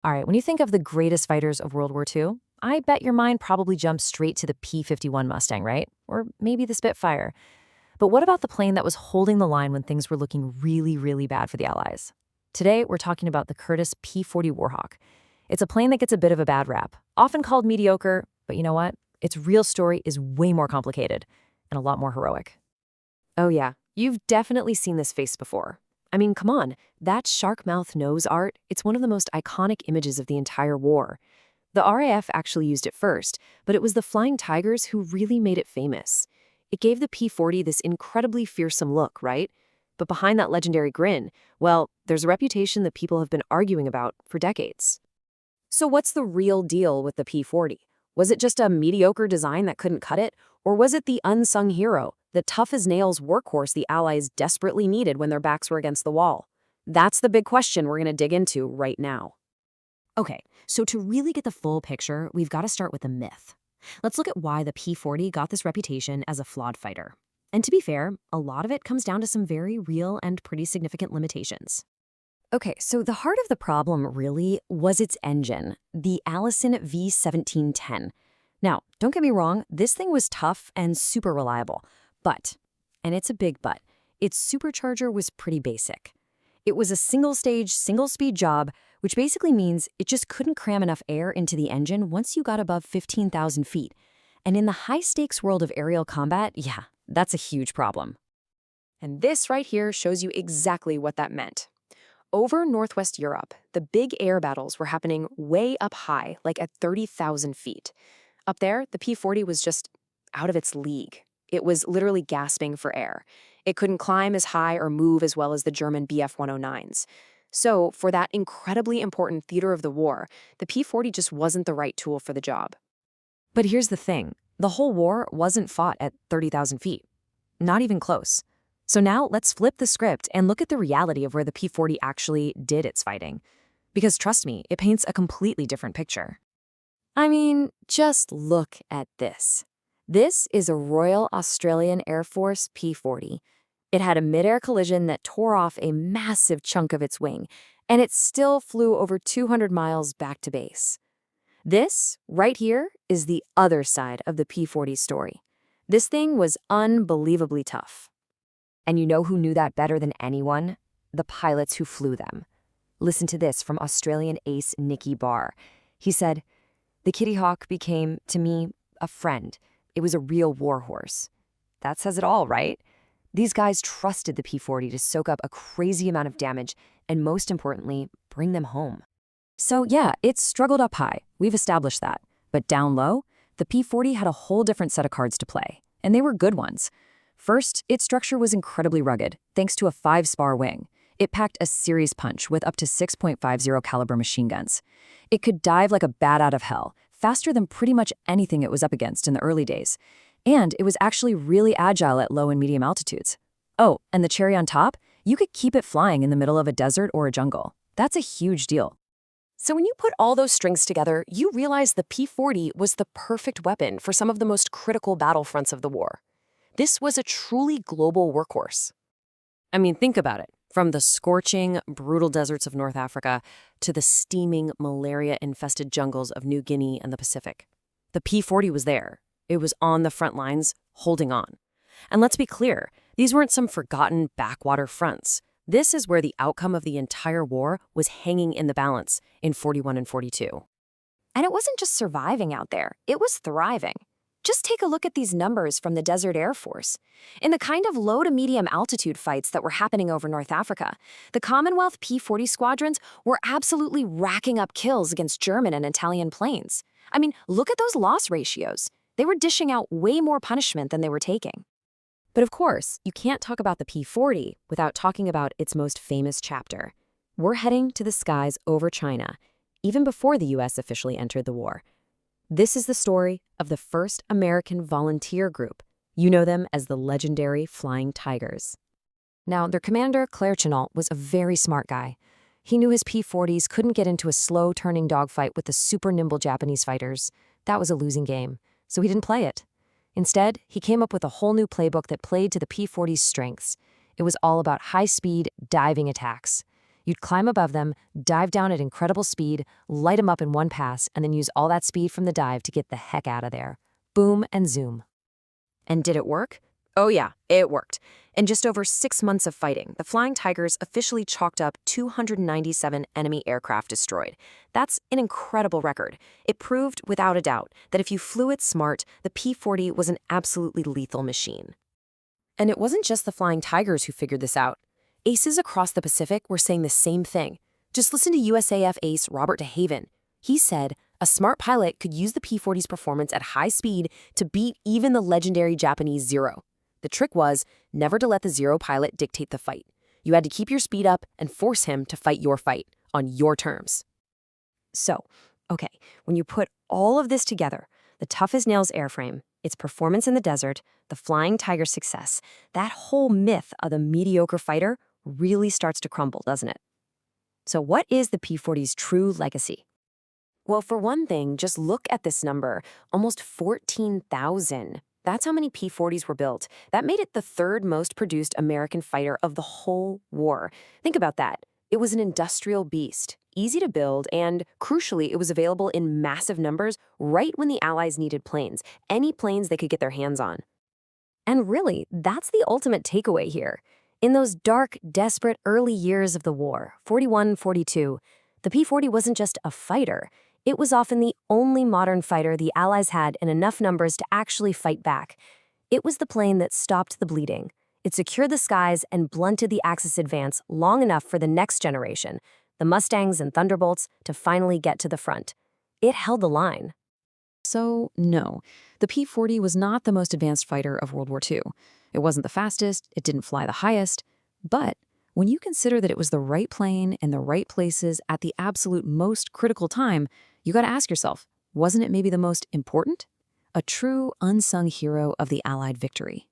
All right, when you think of the greatest fighters of World War II, I bet your mind probably jumps straight to the P-51 Mustang, right? Or maybe the Spitfire. But what about the plane that was holding the line when things were looking really, really bad for the Allies? Today, we're talking about the Curtiss P-40 Warhawk. It's a plane that gets a bit of a bad rap, often called mediocre, but you know what? Its real story is way more complicated and a lot more heroic. Oh yeah, you've definitely seen this face before. I mean, come on, that shark mouth nose art, it's one of the most iconic images of the entire war. The RAF actually used it first, but it was the Flying Tigers who really made it famous. It gave the P-40 this incredibly fearsome look, right? But behind that legendary grin, well, there's a reputation that people have been arguing about for decades. So what's the real deal with the P-40? Was it just a mediocre design that couldn't cut it? Or was it the unsung hero, the tough-as-nails workhorse the Allies desperately needed when their backs were against the wall? That's the big question we're going to dig into right now. Okay, so to really get the full picture, we've got to start with the myth. Let's look at why the P-40 got this reputation as a flawed fighter. And to be fair, a lot of it comes down to some very real and pretty significant limitations. Okay, so the heart of the problem really was its engine, the Allison V1710. Now, don't get me wrong, this thing was tough and super reliable, but, and it's a big but, its supercharger was pretty basic. It was a single-stage, single-speed job, which basically means it just couldn't cram enough air into the engine once you got above 15,000 feet. And in the high-stakes world of aerial combat, yeah, that's a huge problem. And this right here shows you exactly what that meant. Over Northwest Europe, the big air battles were happening way up high, like at 30,000 feet. Up there, the P-40 was just out of its league. It was literally gasping for air. It couldn't climb as high or move as well as the German Bf-109s. So, for that incredibly important theater of the war, the P-40 just wasn't the right tool for the job. But here's the thing. The whole war wasn't fought at 30,000 feet. Not even close. So now let's flip the script and look at the reality of where the P-40 actually did its fighting. Because trust me, it paints a completely different picture. I mean, just look at this. This is a Royal Australian Air Force P-40. It had a mid-air collision that tore off a massive chunk of its wing, and it still flew over 200 miles back to base. This, right here, is the other side of the P-40 story. This thing was unbelievably tough. And you know who knew that better than anyone? The pilots who flew them. Listen to this from Australian ace Nicky Barr. He said, "The Kittyhawk became, to me, a friend. It was a real warhorse." That says it all, right? These guys trusted the P-40 to soak up a crazy amount of damage and, most importantly, bring them home. So yeah, it struggled up high. We've established that. But down low, the P-40 had a whole different set of cards to play. And they were good ones. First, its structure was incredibly rugged, thanks to a 5-spar wing. It packed a series punch with up to 6.50 caliber machine guns. It could dive like a bat out of hell, faster than pretty much anything it was up against in the early days. And it was actually really agile at low and medium altitudes. Oh, and the cherry on top? You could keep it flying in the middle of a desert or a jungle. That's a huge deal. So when you put all those strings together, you realize the P-40 was the perfect weapon for some of the most critical battlefronts of the war. This was a truly global workhorse. I mean, think about it. From the scorching, brutal deserts of North Africa to the steaming, malaria-infested jungles of New Guinea and the Pacific. The P-40 was there. It was on the front lines, holding on. And let's be clear, these weren't some forgotten backwater fronts. This is where the outcome of the entire war was hanging in the balance in 41 and 42. And it wasn't just surviving out there, it was thriving. Just take a look at these numbers from the Desert Air Force. In the kind of low to medium altitude fights that were happening over North Africa, the Commonwealth P-40 squadrons were absolutely racking up kills against German and Italian planes. I mean, look at those loss ratios. They were dishing out way more punishment than they were taking. But of course, you can't talk about the P-40 without talking about its most famous chapter. We're heading to the skies over China, even before the U.S. officially entered the war. This is the story of the first American volunteer group. You know them as the legendary Flying Tigers. Now, their commander, Claire Chennault, was a very smart guy. He knew his P-40s couldn't get into a slow-turning dogfight with the super-nimble Japanese fighters. That was a losing game, so he didn't play it. Instead, he came up with a whole new playbook that played to the P-40's strengths. It was all about high-speed, diving attacks. You'd climb above them, dive down at incredible speed, light them up in one pass, and then use all that speed from the dive to get the heck out of there. Boom and zoom. And did it work? Oh yeah, it worked. In just over 6 months of fighting, the Flying Tigers officially chalked up 297 enemy aircraft destroyed. That's an incredible record. It proved, without a doubt, that if you flew it smart, the P-40 was an absolutely lethal machine. And it wasn't just the Flying Tigers who figured this out. Aces across the Pacific were saying the same thing. Just listen to USAF ace Robert DeHaven. He said, a smart pilot could use the P-40's performance at high speed to beat even the legendary Japanese Zero. The trick was never to let the Zero pilot dictate the fight. You had to keep your speed up and force him to fight your fight on your terms. So, okay, when you put all of this together, the tough-as-nails airframe, its performance in the desert, the Flying Tiger's success, that whole myth of the mediocre fighter really starts to crumble, doesn't it? So what is the P-40's true legacy? Well, for one thing, just look at this number, almost 14,000. That's how many P-40s were built. That made it the third most produced American fighter of the whole war. Think about that. It was an industrial beast, easy to build, and crucially, it was available in massive numbers right when the Allies needed planes, any planes they could get their hands on. And really, that's the ultimate takeaway here. In those dark, desperate early years of the war, 41, 42, the P-40 wasn't just a fighter. It was often the only modern fighter the Allies had in enough numbers to actually fight back. It was the plane that stopped the bleeding. It secured the skies and blunted the Axis advance long enough for the next generation, the Mustangs and Thunderbolts, to finally get to the front. It held the line. So, no, the P-40 was not the most advanced fighter of World War II. It wasn't the fastest, it didn't fly the highest, but when you consider that it was the right plane in the right places at the absolute most critical time, you gotta ask yourself, wasn't it maybe the most important? A true unsung hero of the Allied victory.